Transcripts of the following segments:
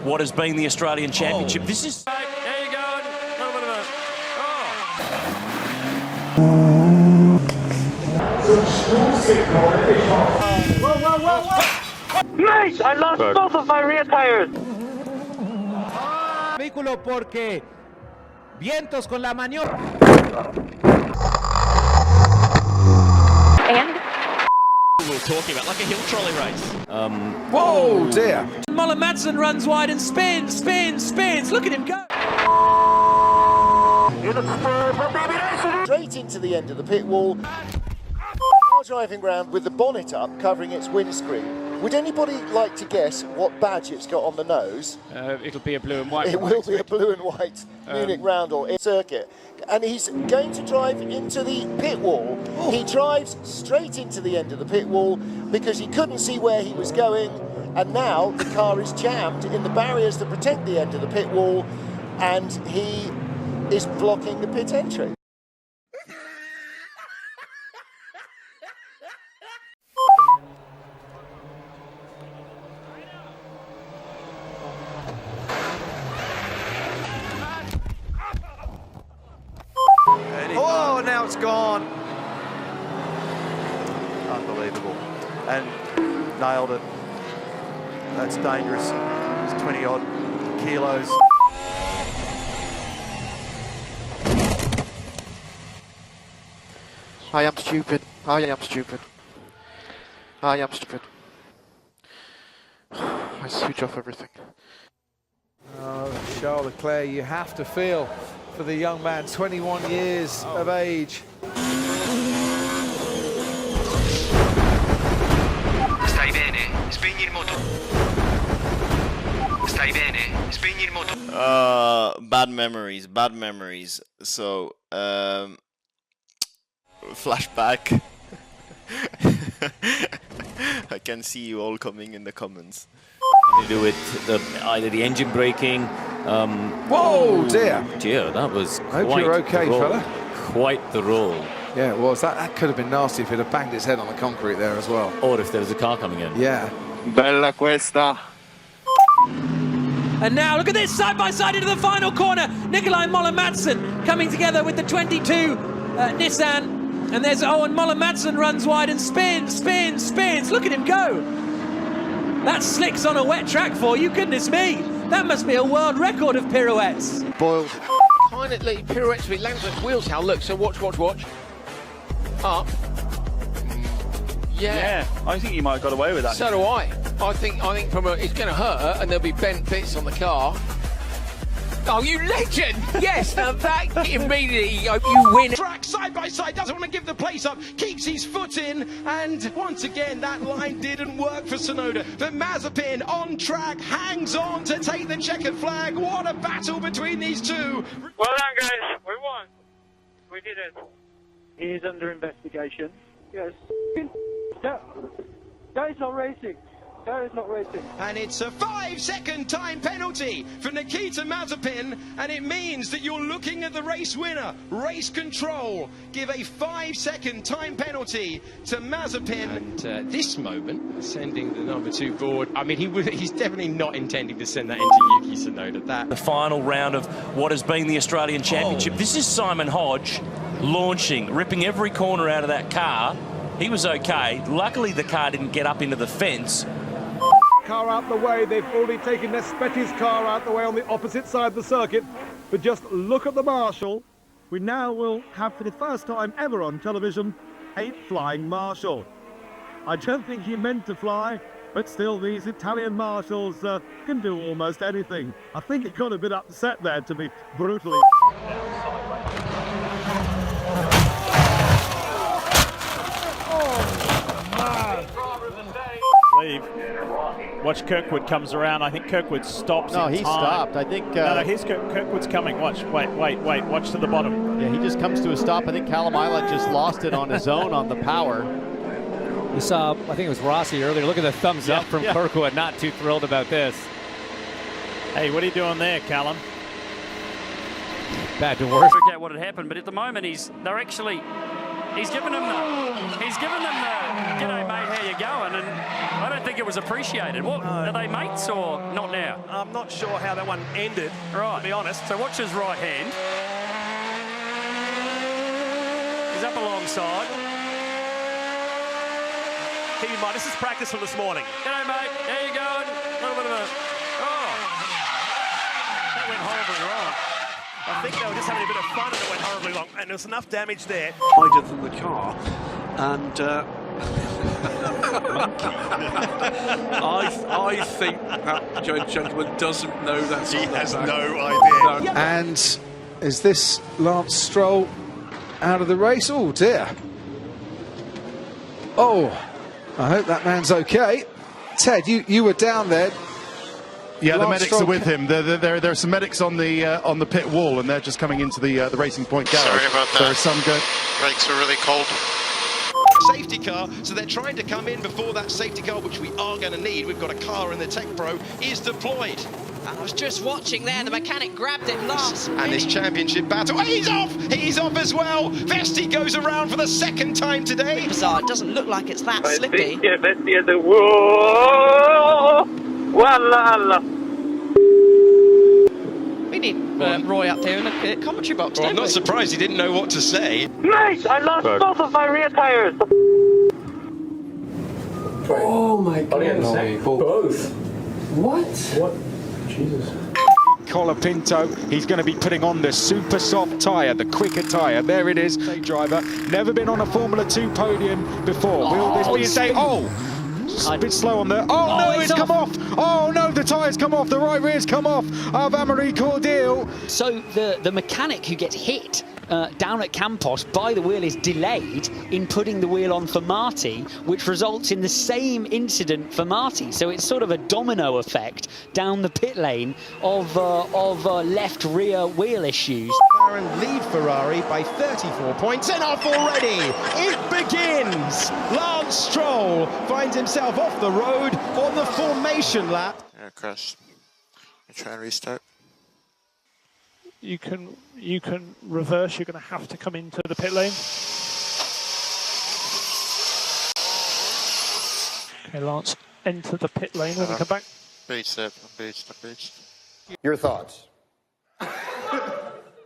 what has been the Australian Championship. This is... There you go. A little bit of a... Mate, I lost both of my rear tires. Vehículo porque vientos con la maniobra. We were talking about like a hill trolley race. Whoa, dear. Mullen Madsen runs wide and spins. Look at him go. Straight into the end of the pit wall. Driving round with the bonnet up, covering its windscreen. Would anybody like to guess what badge it's got on the nose? It'll be a blue and white. It will be a blue and white Munich round or circuit. And he's going to drive into the pit wall. Oh. He drives straight into the end of the pit wall because he couldn't see where he was going. And now the car is jammed in the barriers that protect the end of the pit wall. And he is blocking the pit entry. Oh, now it's gone. Unbelievable. And nailed it. That's dangerous. It's 20 odd kilos. I am stupid. I am stupid. I am stupid. I switch off everything. Oh, Charles Leclerc, you have to feel for the young man, 21 years of age. Stai bene? Spegni il motore. Stai bene? Spegni il motore. Bad memories. So, flashback. I can see you all coming in the comments. To do with either the engine braking. Whoa, dear. Dear, that was I hope you're okay, fella. Quite the roll. Yeah, it was. That could have been nasty if it had banged its head on the concrete there as well. Or if there was a car coming in. Yeah. Bella questa. And now look at this, side by side into the final corner. Nikolai Mullen Madsen coming together with the 22 Nissan. And there's Owen Mullen Madsen runs wide and spins. Look at him go. That's slicks on a wet track for you, goodness me. That must be a world record of pirouettes. Boiled. Kindly pirouettes with lands at wheels, Hal. Look, so watch. Up. Yeah, I think you might have got away with that. So do I. I think from it's going to hurt, and there'll be bent bits on the car. Oh, you legend! Yes, now that immediately you win. Track side by side, doesn't want to give the place up, keeps his foot in, and once again that line didn't work for Tsunoda. But Mazepin on track hangs on to take the checkered flag. What a battle between these two! Well done, guys. We won. We did it. He is under investigation. Yes. That is not racing. That is not racing. And it's a 5-second time penalty for Nikita Mazepin, and it means that you're looking at the race winner. Race control give a 5-second time penalty to Mazepin. And this moment, sending the number 2 board. I mean, he's definitely not intending to send that into Yuki Tsunoda. The final round of what has been the Australian Championship. This is Simon Hodge launching, ripping every corner out of that car. He was okay. Luckily, the car didn't get up into the fence. Car out the way. They've already taken Nespetti's car out the way on the opposite side of the circuit. But just look at the Marshal. We now will have, for the first time ever on television, a flying Marshal. I don't think he meant to fly, but still these Italian Marshals can do almost anything. I think he got a bit upset there, to be brutally... Watch, Kirkwood comes around. I think Kirkwood stops. No, he stopped. I think. No, here's Kirkwood's coming. Watch. Wait. Watch to the bottom. Yeah, he just comes to a stop. I think Callum Islet just lost it on his own on the power. We saw, I think it was Rossi earlier. Look at the thumbs up from Kirkwood. Not too thrilled about this. Hey, what are you doing there, Callum? Bad to worse. Work out what had happened, but at the moment they're actually He's given them the g'day mate, how you going? And I don't think it was appreciated. What are they mates or not now? I'm not sure how that one ended, right, to be honest. So watch his right hand. He's up alongside. Keep in mind, this is practice from this morning. G'day mate, how you going? A little bit of a that went horribly wrong. I think they were just having a bit of fun and it went horribly wrong, and there was enough damage there. Wider than the car, and I think that gentleman doesn't know that. He has no idea. And is this Lance Stroll out of the race? Oh dear. Oh, I hope that man's okay. Ted, you were down there. Yeah, Lance the medics Stroll are with him. There are some medics on the pit wall, and they're just coming into the Racing Point garage. Sorry about that. There are some going. Brakes are really cold. Safety car, so they're trying to come in before that safety car, which we are going to need. We've got a car in the Tech Pro, is deployed. I was just watching there, the mechanic grabbed it last. And this championship battle, oh, he's off! He's off as well! Vesti goes around for the second time today. Bizarre, it doesn't look like it's that slippy. We need Roy up here in the commentary box, Well, I'm not surprised he didn't know what to say. Mate, I lost both of my rear tires. Oh my god. Both. What? Jesus. Colapinto, he's going to be putting on the super soft tyre, the quicker tyre. There it is, driver. Never been on a Formula 2 podium before. Will this be a day? Oh! A bit slow on the... Oh no, it's come off! Oh no, the tyre's come off, the right rear's come off of Amaury Cordial. So the mechanic who gets hit down at Campos by the wheel is delayed in putting the wheel on for Marty, which results in the same incident for Marty. So it's sort of a domino effect down the pit lane of left rear wheel issues. McLaren lead Ferrari by 34 points and off already. It begins. Lance Stroll finds himself off the road on the formation lap. Yeah, crash. I try and restart. You can reverse. You're going to have to come into the pit lane. Okay, Lance, enter the pit lane when we come back. Beached. I'm beached. Your thoughts?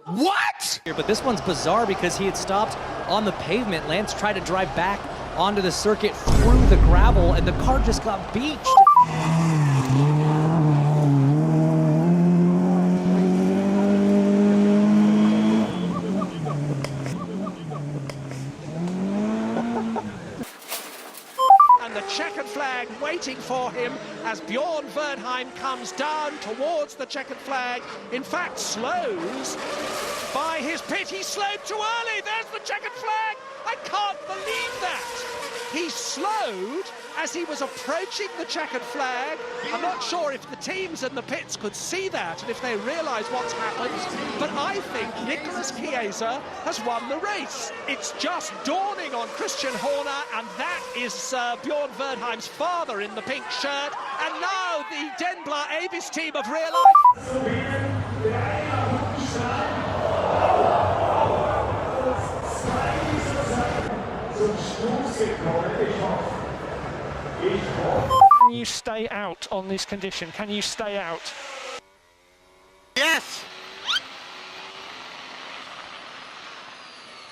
What? But this one's bizarre because he had stopped on the pavement. Lance tried to drive back onto the circuit through the gravel, and the car just got beached. And the checkered flag waiting for him as Bjorn Verdheim comes down towards the checkered flag. In fact, slows by his pit. He slowed too early. There's the checkered flag. I can't believe that. He slowed as he was approaching the checkered flag. I'm not sure if the teams and the pits could see that and if they realise what's happened, but I think Nicolas Chiesa has won the race. It's just dawning on Christian Horner, and that is Bjorn Verdheim's father in the pink shirt, and now the Denbla Avis team have realised. Can you stay out on this condition? Can you stay out? Yes!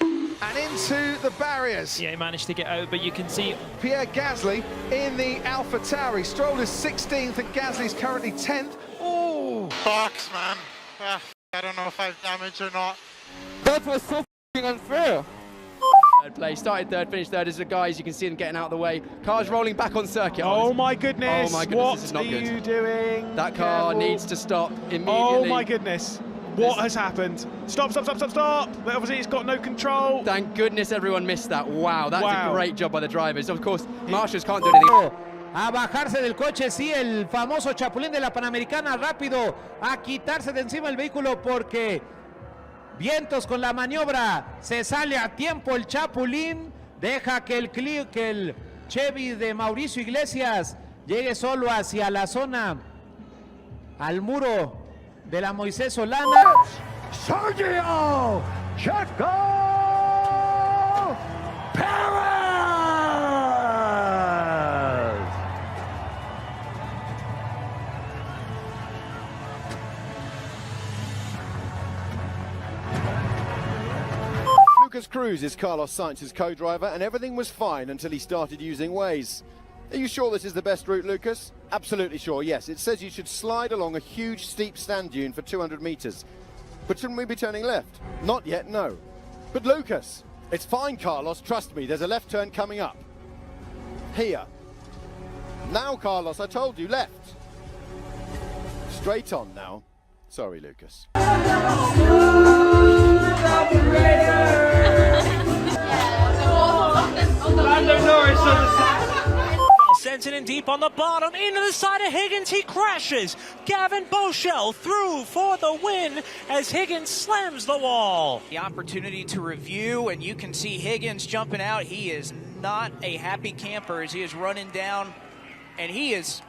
And into the barriers. Yeah, he managed to get out, but you can see Pierre Gasly in the Alpha Tauri. Stroll is 16th and Gasly's currently 10th. Oh! Box, man. I don't know if I've damaged or not. That was so unfair. Third place, started third, finished third. As the guys, you can see them getting out of the way. Cars rolling back on circuit. Oh my goodness! Oh my goodness, what this is not good. are you doing? That car Careful. needs to stop immediately. Oh my goodness! What has happened? Stop! But obviously it's got no control. Thank goodness everyone missed that. Wow, that's Wow. a great job by the drivers. Of course, Marshals can't do anything. A bajarse del coche, sí, el famoso chapulín de la Panamericana, rápido a quitarse de encima el vehículo porque vientos con la maniobra, se sale a tiempo el chapulín, deja que el Chevy de Mauricio Iglesias llegue solo hacia la zona, al muro de la Moisés Solana. Sergio Checo Lucas Cruz is Carlos Sainz's co-driver, and everything was fine until he started using Waze. Are you sure this is the best route, Lucas? Absolutely sure, yes. It says you should slide along a huge steep sand dune for 200 meters. But shouldn't we be turning left? Not yet, no. But Lucas, it's fine, Carlos, trust me, there's a left turn coming up. Here. Now, Carlos, I told you, left. Straight on now. Sorry, Lucas. Sends it in deep on the bottom, into the side of Higgins, he crashes. Gavin Boschel through for the win as Higgins slams the wall. The opportunity to review, and you can see Higgins jumping out. He is not a happy camper as he is running down, and he is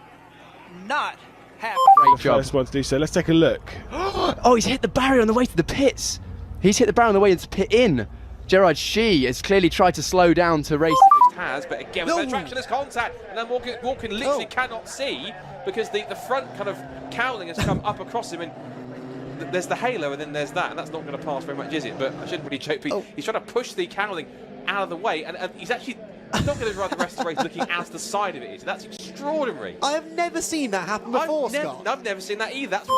not happy. Great job. First one to do so. Let's take a look. Oh, he's hit the barrier on the way to the pits. He's hit the barrier on the way to pit in. Gerard Shee has clearly tried to slow down to race. Has, but again, with tractionless contact, and then Walken literally cannot see because the front kind of cowling has come up across him, and there's the halo, and then there's that, and that's not going to pass very much, is it? But I shouldn't really choke. He's trying to push the cowling out of the way, and he's actually not going to ride the rest of the race looking as the side of it is. That's extraordinary. I have never seen that happen before, Scott. I've never seen that either. That's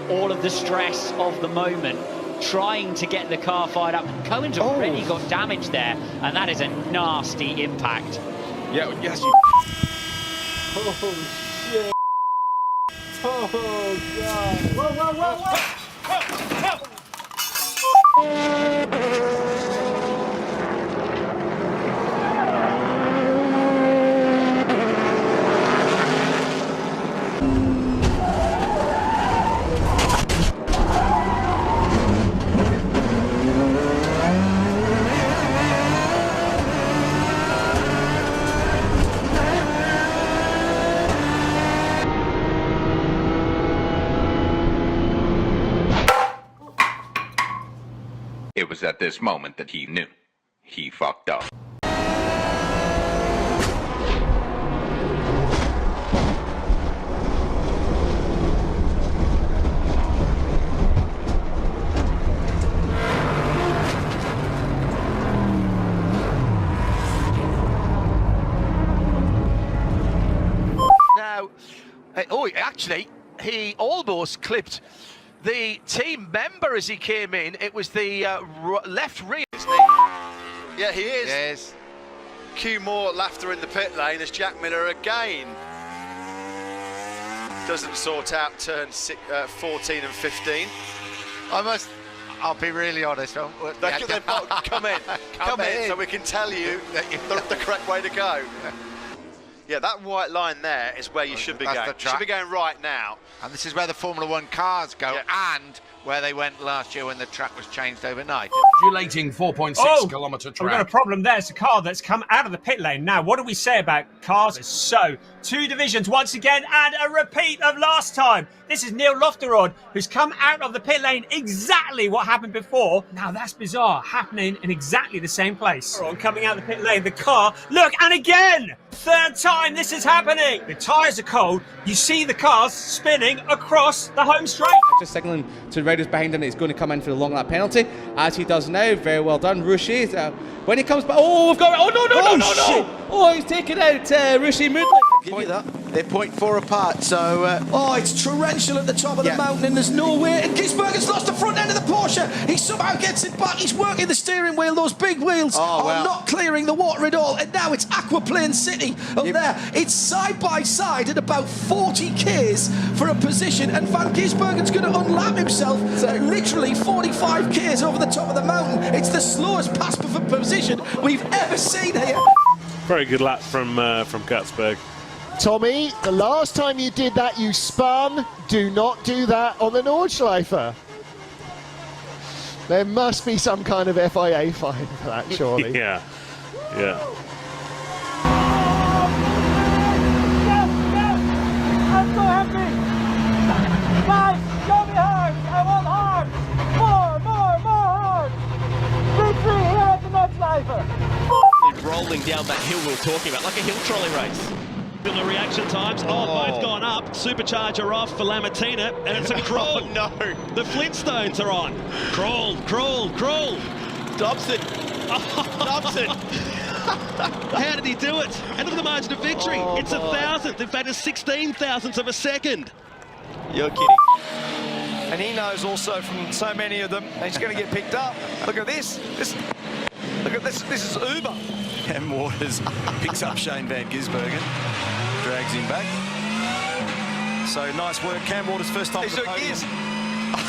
all of the stress of the moment, trying to get the car fired up. Cohen's already got damage there, and that is a nasty impact. Yeah, yes. Oh, shit. Oh, God. Whoa, whoa, whoa, whoa. It was at this moment that he knew. He fucked up. Now, actually, he almost clipped the team member as he came in. It was the left rear. Yeah, he is. Yes. Cue more laughter in the pit lane as Jack Miller again doesn't sort out turns 14 and 15. I'll be really honest. Come in, come in, so we can tell you the correct way to go. Yeah, that white line there is where you should be going. You should be going right now. And this is where the Formula One cars go, and where they went last year when the track was changed overnight. Undulating 4.6 kilometre track. We've got a problem there. It's a car that's come out of the pit lane. Now, what do we say about cars? So, two divisions once again, and a repeat of last time. This is Neil Lofterod, who's come out of the pit lane exactly what happened before. Now, that's bizarre, happening in exactly the same place. Coming out of the pit lane, the car, look, and again! Third time this is happening. The tyres are cold. You see the cars spinning across the home straight. Just signalling to the riders behind him that he's going to come in for the long lap penalty, as he does now. Very well done, Rushi. When he comes back, we've got no! Oh, he's taken out Rushi Moodley. Give you that. They're 0.4 apart, so... it's torrential at the top of the mountain, and there's no way. And Gisbergen's lost the front end of the Porsche. He somehow gets it back. He's working the steering wheel. Those big wheels are not clearing the water at all. And now it's Aquaplane City up there. It's side by side at about 40 Ks for a position, and Van Gisbergen's going to unlap himself at literally 45 Ks over the top of the mountain. It's the slowest pass for position we've ever seen here. Very good lap from Gutsberg. Tommy, the last time you did that, you spun. Do not do that on the Nordschleife. There must be some kind of FIA fine for that, surely. Yeah. I'm so happy! Guys, show me hard! I want hard! More hard! Victory here at the Nordschleife! Rolling down that hill we were talking about, like a hill trolley race. In the reaction times, both gone up. Supercharger off for Lamatina, and it's a crawl. No. The Flintstones are on. Crawl. Dobson. Dobson. How did he do it? And look at the margin of victory. It's 1,000th. In fact, it's 16,000ths of a second. You're kidding. And he knows also from so many of them, he's going to get picked up. Look at this. Look at this. This is Uber. Cam Waters picks up Shane Van Gisbergen, drags him back. So nice work. Cam Waters' first time on the podium.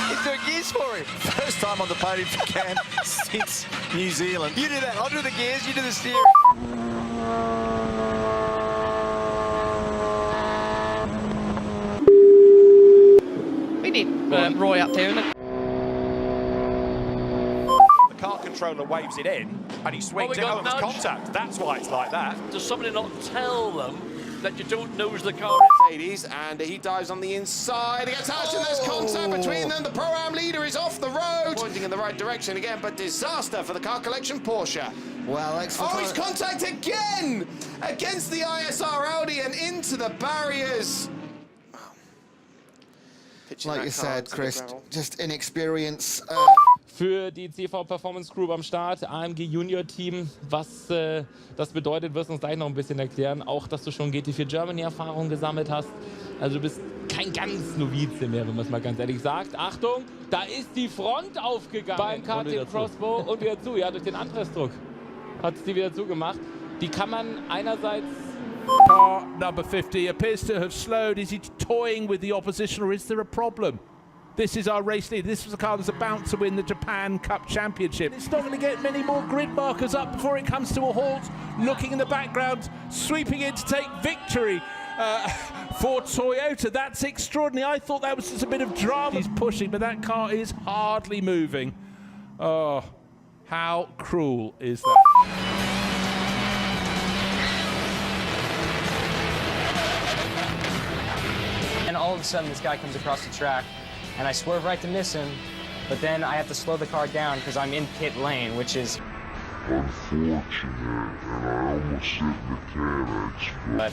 He's doing gears for him. First time on the podium for Cam since New Zealand. You do that. I'll do the gears. You do the steering. We need Roy up there, isn't it? The car controller waves it in, and he swings it over contact. That's why it's like that. Does somebody not tell them that you don't nose the car? Mercedes, and he dives on the inside. He gets touched, and there's contact between them. The Pro-Am leader is off the road. Pointing in the right direction again, but disaster for the car collection Porsche. Well, he's contact again against the ISR Audi and into the barriers. Like you said, Chris, just inexperience. Für die CV Performance Group am Start, AMG Junior Team. Was das bedeutet, wirst du uns gleich noch ein bisschen erklären. Auch, dass du schon GT4 Germany Erfahrung gesammelt hast. Also du bist kein ganz Novize mehr, wenn man es mal ganz ehrlich sagt. Achtung, da ist die Front aufgegangen beim Karting Crossbow und wieder zu. Ja, durch den Anpressdruck hat es die wieder zugemacht. Die kann man einerseits... Car number 50 appears to have slowed. Is he toying with the opposition, or is there a problem? This is our race leader. This was a car that's about to win the Japan Cup Championship. It's not going to get many more grid markers up before it comes to a halt. Looking in the background, sweeping in to take victory for Toyota. That's extraordinary. I thought that was just a bit of drama. He's pushing, but that car is hardly moving. Oh, how cruel is that? And all of a sudden, this guy comes across the track, and I swerve right to miss him, but then I have to slow the car down because I'm in pit lane, which is unfortunate, and I almost hit the mechanics. But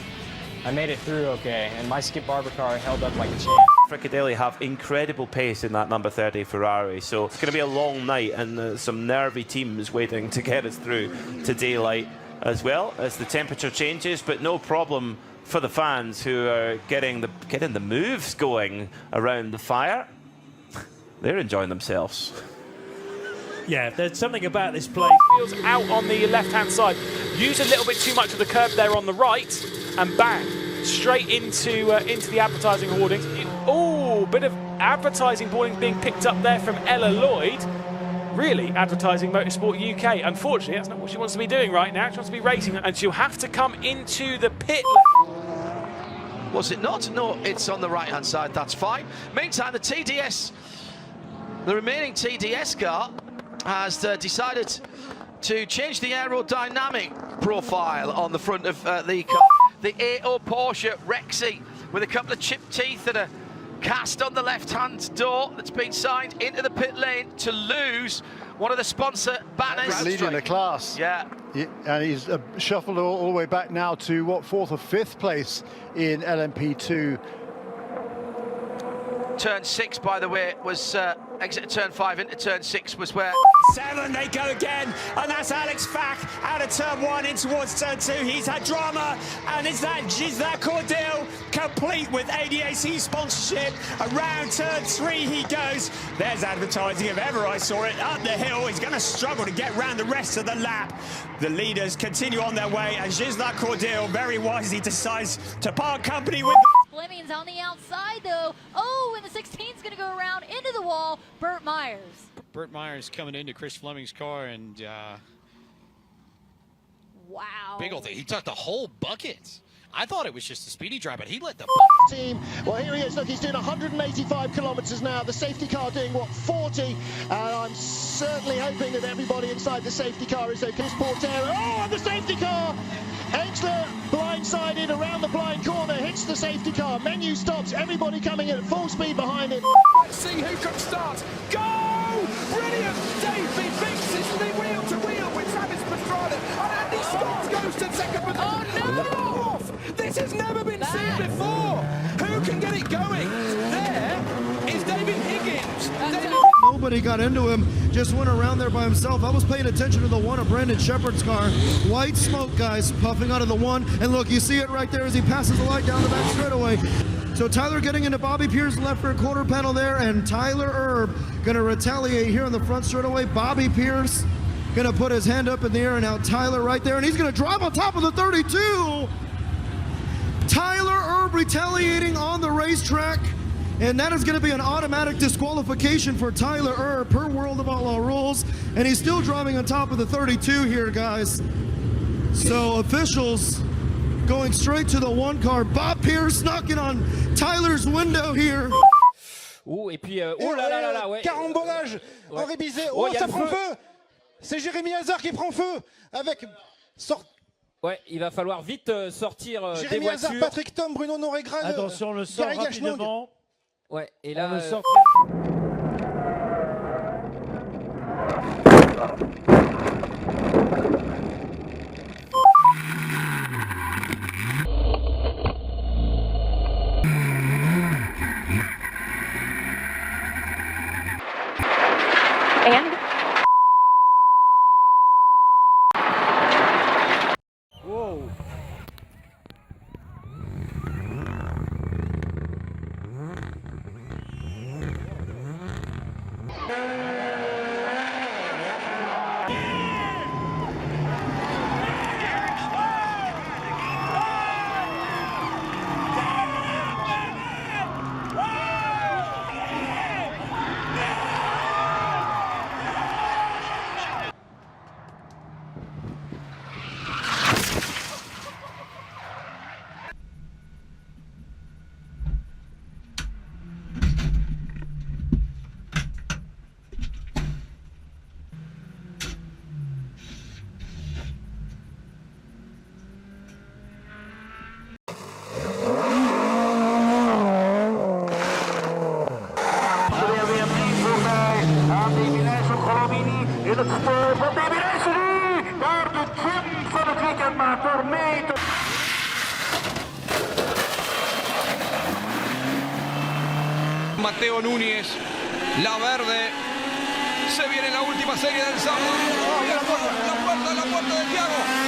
I made it through okay, and my Skip Barber car held up like a champ. Frickadelli have incredible pace in that number 30 Ferrari, so it's going to be a long night, and some nervy teams waiting to get us through to daylight as well as the temperature changes, but no problem for the fans who are getting the moves going around the fire. They're enjoying themselves. Yeah, there's something about this place. Wheels out on the left-hand side. Use a little bit too much of the curb there on the right, and bang, straight into the advertising hoardings. Oh, bit of advertising boarding being picked up there from Ella Lloyd. Really advertising Motorsport UK. Unfortunately, that's not what she wants to be doing right now. She wants to be racing, and she'll have to come into the pit lane. Was it not? No, it's on the right-hand side. That's fine. Meantime, the remaining TDS car has decided to change the aerodynamic profile on the front of the car. The A0 Porsche Rexy with a couple of chipped teeth and a cast on the left-hand door that's been signed into the pit lane to lose one of the sponsor banners. He's leading the class. Yeah. And he's shuffled all the way back now to, what, 4th or 5th place in LMP2. Turn 6, by the way, was exit turn 5 into turn 6 was where... 7, they go again, and that's Alex Fack out of turn 1 in towards turn 2. He's had drama, and is that Cordell complete with ADAC sponsorship. Around turn 3 he goes. There's advertising if ever I saw it. Up the hill, he's going to struggle to get round the rest of the lap. The leaders continue on their way, and Gisela Cordell very wisely decides to part company with... Fleming's on the outside, though. Oh, and the 16's going to go around into the wall. Burt Myers. Burt Myers coming into Chris Fleming's car, and wow. Big old thing. He took the whole bucket. I thought it was just a speedy drive, but he let the team. Well, here he is. Look, he's doing 185 kilometers now. The safety car doing, what, 40? And I'm certainly hoping that everybody inside the safety car is okay. Portero. Oh, and the safety car! Engstler blindsided around the blind corner, hits the safety car. Menu stops, everybody coming in at full speed behind him. Let's see who can start. Go! Brilliant! Davey Binks is the wheel to wheel with Travis Pastrana, and Andy Scott goes to second position. Oh no! This has never been seen before. Who can get it going? There is David Higgins. No nobody got into him, just went around there by himself. I was paying attention to the one of Brandon Shepard's car. White smoke, guys, puffing out of the one. And look, you see it right there as he passes the light down the back straightaway. So Tyler getting into Bobby Pierce left rear quarter panel there, and Tyler Erb gonna retaliate here on the front straightaway. Bobby Pierce gonna put his hand up in the air, and now Tyler right there, and he's gonna drive on top of the 32. Tyler Erb retaliating on the racetrack, and that is gonna be an automatic disqualification for Tyler Erb per World of Outlaw rules, and he's still driving on top of the 32 here, guys. So officials going straight to the one car. Bob Pierce knocking on Tyler's window here. Oh, et puis, oh là là là là, ouais. Carambolage, Henri Bizet. Oh, Ça prend feu. C'est Jérémy Hazard qui prend feu avec Ouais, il va falloir vite sortir des Jérémy voitures. Hazard, Patrick Tom, Bruno Noregrad. Attention, on le sort rapidement. Ouais, et là, on le sort. Wow. Mateo Núñez, la verde, se viene la última serie del sábado.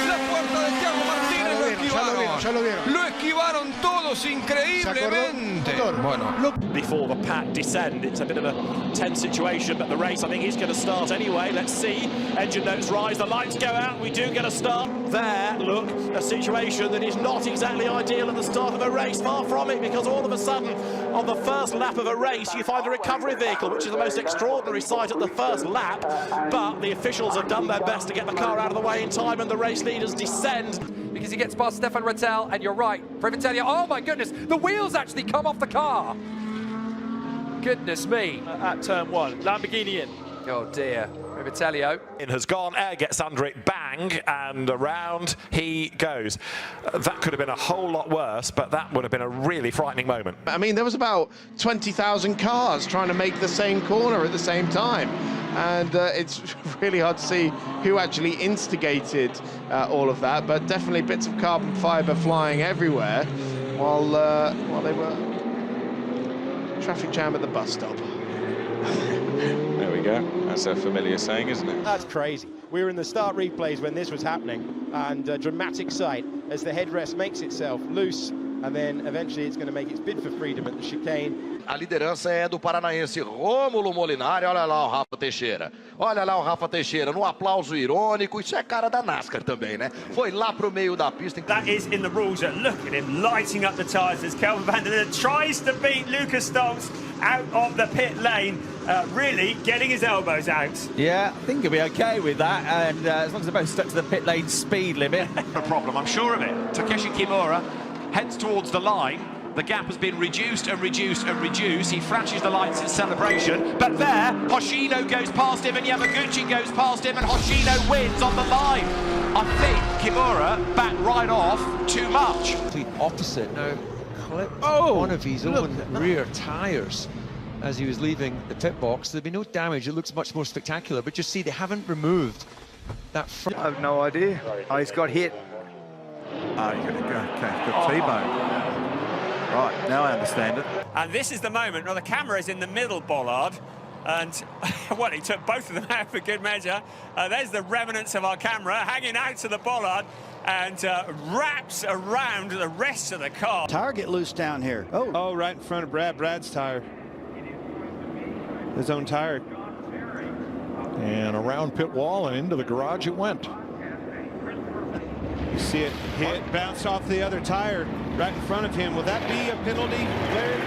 La puerta de Thiago Martínez, lo esquivaron. Ya lo vieron. Lo esquivaron todos increíblemente. Bueno. Before the pack descend, it's a bit of a tense situation, but the race I think is going to start anyway. Let's see. Engine notes rise, the lights go out, we do get a start. There, look, a situation that is not exactly ideal at the start of a race, far from it, because all of a sudden, on the first lap of a race, you find a recovery vehicle, which is the most extraordinary sight at the first lap, but the officials have done their best to get the car out of the way in time, and the race leaders descend. Because he gets past Stefan Rettel, and you're right, Privatelli, oh my goodness, the wheels actually come off the car. Goodness me. At turn one, Lamborghini in. Oh dear, Privatelli. In has gone, air gets under it, bang, and around he goes. That could have been a whole lot worse, but that would have been a really frightening moment. I mean, there was about 20,000 cars trying to make the same corner at the same time. And it's really hard to see who actually instigated all of that, but definitely bits of carbon fiber flying everywhere while they were traffic jam at the bus stop. There we go. That's a familiar saying, isn't it? That's crazy. We were in the start replays when this was happening, and a dramatic sight as the headrest makes itself loose, and then eventually it's going to make its bid for freedom at the chicane. A liderança é do paranaense Rômulo Molinari. Olha lá o Rafa Teixeira. Olha lá o Rafa Teixeira, no aplauso irônico. Isso é cara da NASCAR também, né? Foi lá pro meio da pista. That is in the rules. Look at him lighting up the tyres as Kelvin van der Linde tries to beat Lucas Stoltz out of the pit lane, really getting his elbows out. Yeah, I think he'll be okay with that, and as long as they're both stuck to the pit lane speed limit. No problem, I'm sure of it. Takeshi Kimura heads towards the line. The gap has been reduced and reduced and reduced. He flashes the lights in celebration. But there, Hoshino goes past him and Yamaguchi goes past him and Hoshino wins on the line. I think Kimura backed right off too much. The opposite now. Clipped one of his own rear tyres as he was leaving the pit box. There'd be no damage. It looks much more spectacular. But just see, they haven't removed that front. I have no idea. Oh, he's got hit. Oh, you're going to go. Okay, got T-bone. Right, now I understand it. And this is the moment where the camera is in the middle, Bollard. And, well, he took both of them out for good measure. There's the remnants of our camera hanging out to the bollard and wraps around the rest of the car. Tire get loose down here. Oh, right in front of Brad. Brad's tire. His own tire. And around pit wall and into the garage it went. You see it hit, bounced off the other tire right in front of him. Will that be a penalty, Larry?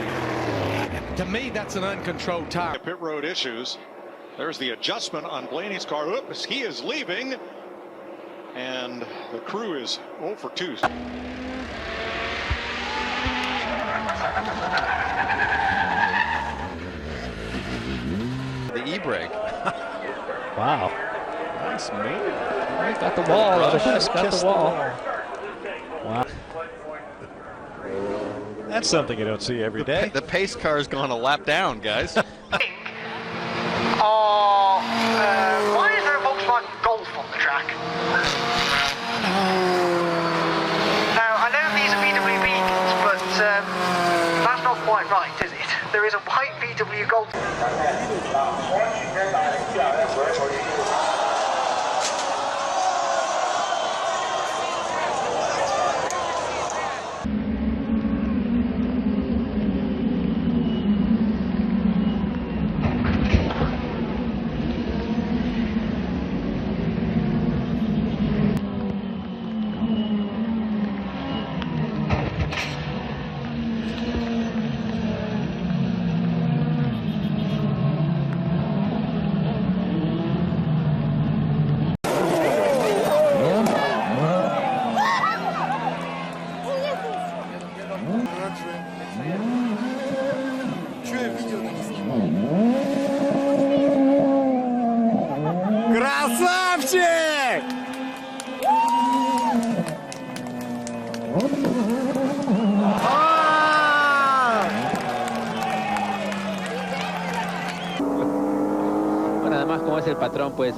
To me, that's an uncontrolled tire. Pit road issues. There's the adjustment on Blaney's car. Oops, he is leaving. And the crew is 0 for 2. The e-brake. Wow. Nice move. Got the wall. Got the wall. Wow. That's something you don't see every day. The pace car's gone a lap down, guys. Why is there a Volkswagen Golf on the track? Now, I know these are VW Beacons, but that's not quite right, is it? There is a white VW Golf. Красавчик! Bueno, además como es el patrón, pues...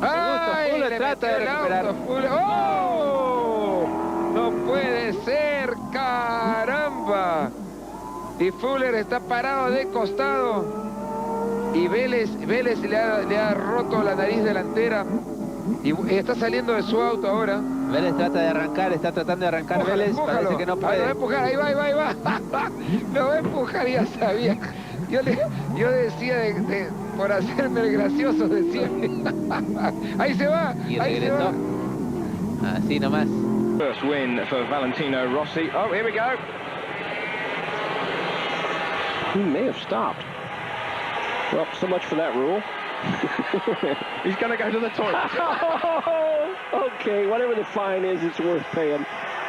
¡Ay! Trata de recuperar. ¡Oh! ¡No puede ser! ¡Caramba! Y Fuller está parado de costado. Y Vélez le ha roto la nariz delantera. Y está saliendo de su auto ahora. Vélez trata de arrancar, está tratando de arrancar Vélez. Parece que no puede. Lo va a empujar, ahí va. Lo va a empujar, ya sabía. Yo decía por hacerme el gracioso, decía. Ahí se va. Y ahí regresó. se va. Así nomás. First win for Valentino Rossi. Oh, here we go. He may have stopped. Well, so much for that rule. He's going to go to the toilet. Okay, whatever the fine is, it's worth paying.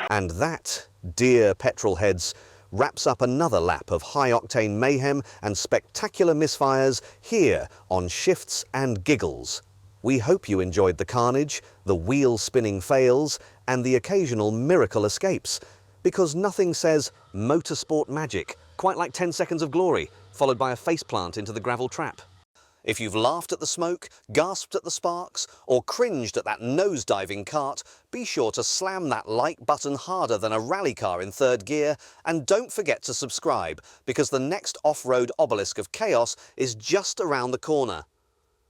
And that, dear petrol heads, wraps up another lap of high-octane mayhem and spectacular misfires here on Shifts and Giggles. We hope you enjoyed the carnage, the wheel-spinning fails, and the occasional miracle escapes, because nothing says motorsport magic quite like 10 seconds of glory, followed by a faceplant into the gravel trap. If you've laughed at the smoke, gasped at the sparks, or cringed at that nose-diving cart, be sure to slam that like button harder than a rally car in third gear, and don't forget to subscribe, because the next off-road obelisk of chaos is just around the corner.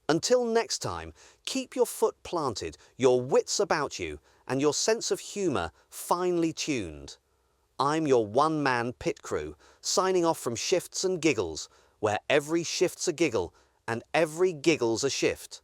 Until next time, keep your foot planted, your wits about you, and your sense of humour finely tuned. I'm your one-man pit crew, signing off from Shifts and Giggles, where every shift's a giggle and every giggle's a shift.